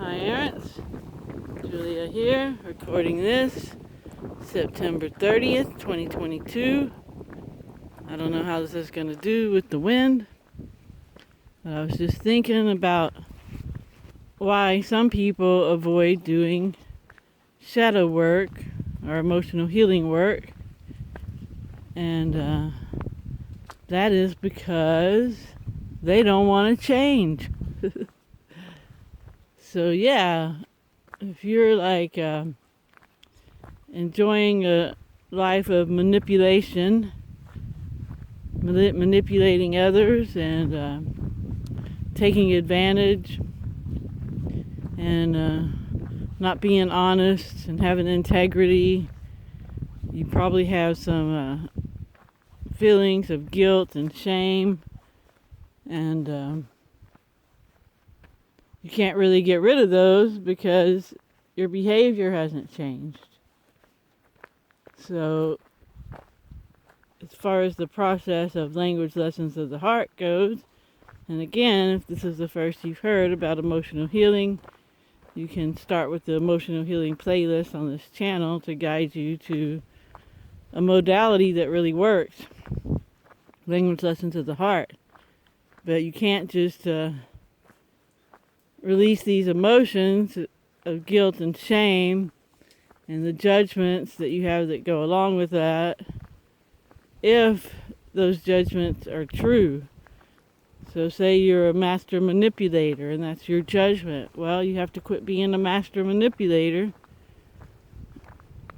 Hi, Aaron's. Julia here, recording this September 30th, 2022. I don't know how this is going to do with the wind, but I was just thinking about why some people avoid doing shadow work or emotional healing work, and that is because they don't want to change. So yeah, if you're like enjoying a life of manipulation, manipulating others and taking advantage and not being honest and having integrity, you probably have some feelings of guilt and shame, and you can't really get rid of those because your behavior hasn't changed. So, as far as the process of language lessons of the heart goes, and again, if this is the first you've heard about emotional healing, you can start with the emotional healing playlist on this channel to guide you to a modality that really works. Language lessons of the heart. But you can't just release these emotions of guilt and shame and the judgments that you have that go along with that if those judgments are true. So say you're a master manipulator and that's your judgment. Well, you have to quit being a master manipulator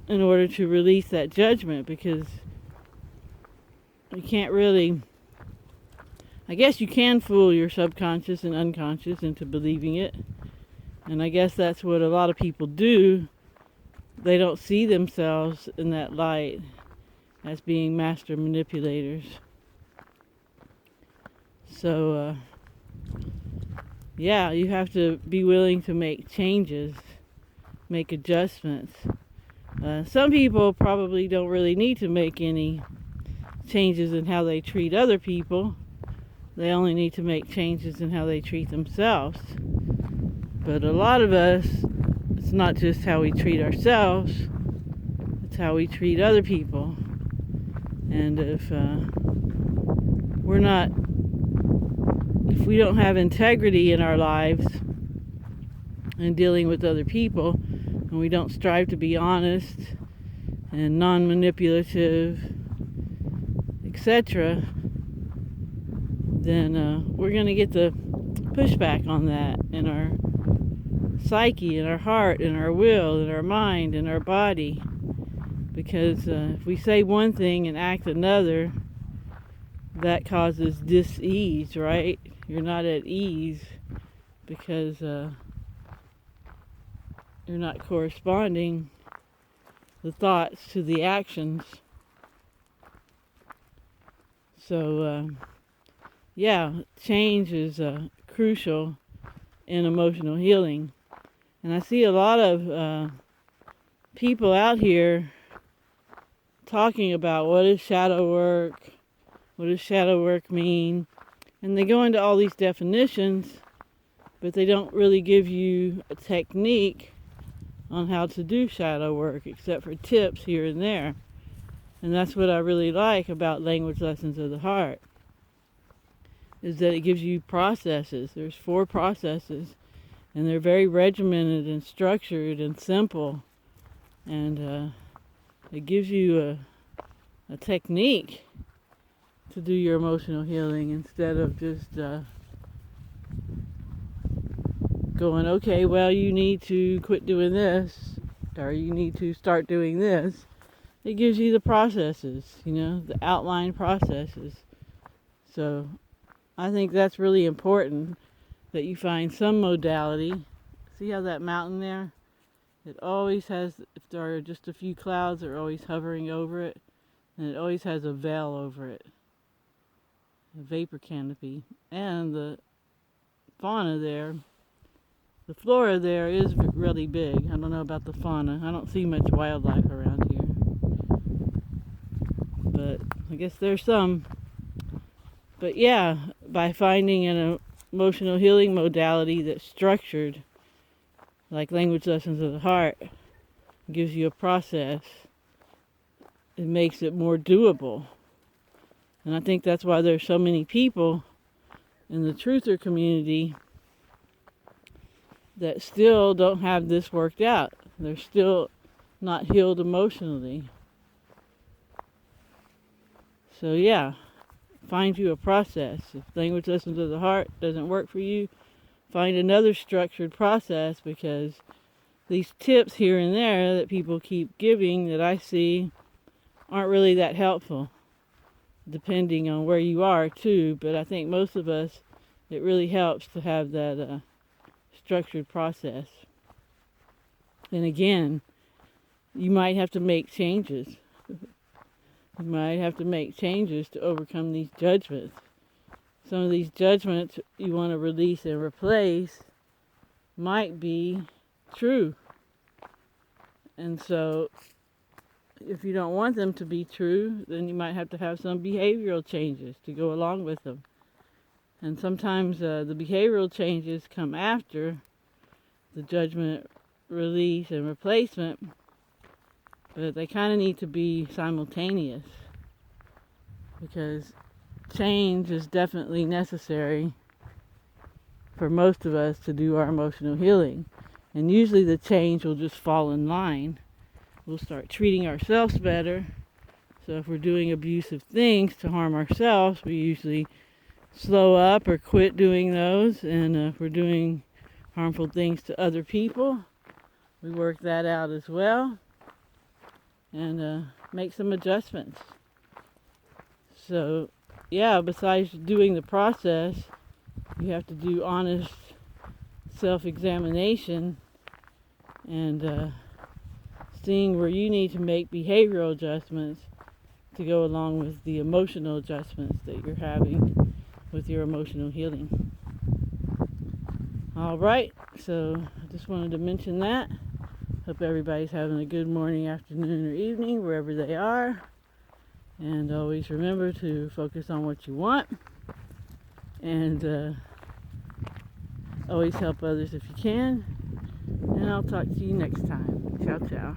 in order to release that judgment, because you can't really, I guess you can fool your subconscious and unconscious into believing it. And I guess that's what a lot of people do. They don't see themselves in that light as being master manipulators. So, yeah, you have to be willing to make changes, make adjustments. Some people probably don't really need to make any changes in how they treat other people. They only need to make changes in how they treat themselves. But a lot of us, it's not just how we treat ourselves, it's how we treat other people. And if we don't have integrity in our lives in dealing with other people, and we don't strive to be honest and non-manipulative, etc., then we're going to get the pushback on that in our psyche, in our heart, in our will, in our mind, in our body. Because if we say one thing and act another, that causes dis-ease, right? You're not at ease because you're not corresponding the thoughts to the actions. So, yeah, change is crucial in emotional healing. And I see a lot of people out here talking about what is shadow work, what does shadow work mean, and they go into all these definitions, but they don't really give you a technique on how to do shadow work, except for tips here and there. And that's what I really like about language lessons of the heart, is that it gives you processes. There's 4 processes, and they're very regimented and structured and simple, and it gives you a technique to do your emotional healing instead of just going, okay, well, you need to quit doing this, or you need to start doing this. It gives you the processes, the outline processes. So I think that's really important, that you find some modality. See how that mountain there? It always has, if there are just a few clouds, they're always hovering over it, and it always has a veil over it, a vapor canopy. And the fauna there, the flora there is really big. I don't know about the fauna. I don't see much wildlife around here, but I guess there's some. But yeah, by finding an emotional healing modality that's structured like Language Lessons of the Heart gives you a process. It makes it more doable. And I think that's why there's so many people in the truther community that still don't have this worked out. They're still not healed emotionally. So yeah, find you a process. If Language Lessons of the Heart doesn't work for you, find another structured process, because these tips here and there that people keep giving that I see aren't really that helpful, depending on where you are too. But I think most of us, it really helps to have that structured process. And again, you might have to make changes. You might have to make changes to overcome these judgments. Some of these judgments you want to release and replace might be true. And so if you don't want them to be true, then you might have to have some behavioral changes to go along with them. And sometimes the behavioral changes come after the judgment, release, and replacement, but they kind of need to be simultaneous, because change is definitely necessary for most of us to do our emotional healing. And usually the change will just fall in line. We'll start treating ourselves better. So if we're doing abusive things to harm ourselves, we usually slow up or quit doing those. And if we're doing harmful things to other people, we work that out as well and make some adjustments. So yeah, besides doing the process, you have to do honest self-examination and seeing where you need to make behavioral adjustments to go along with the emotional adjustments that you're having with your emotional healing. All right, so I just wanted to mention that. Hope everybody's having a good morning, afternoon, or evening, wherever they are. And always remember to focus on what you want. And always help others if you can. And I'll talk to you next time. Ciao, ciao.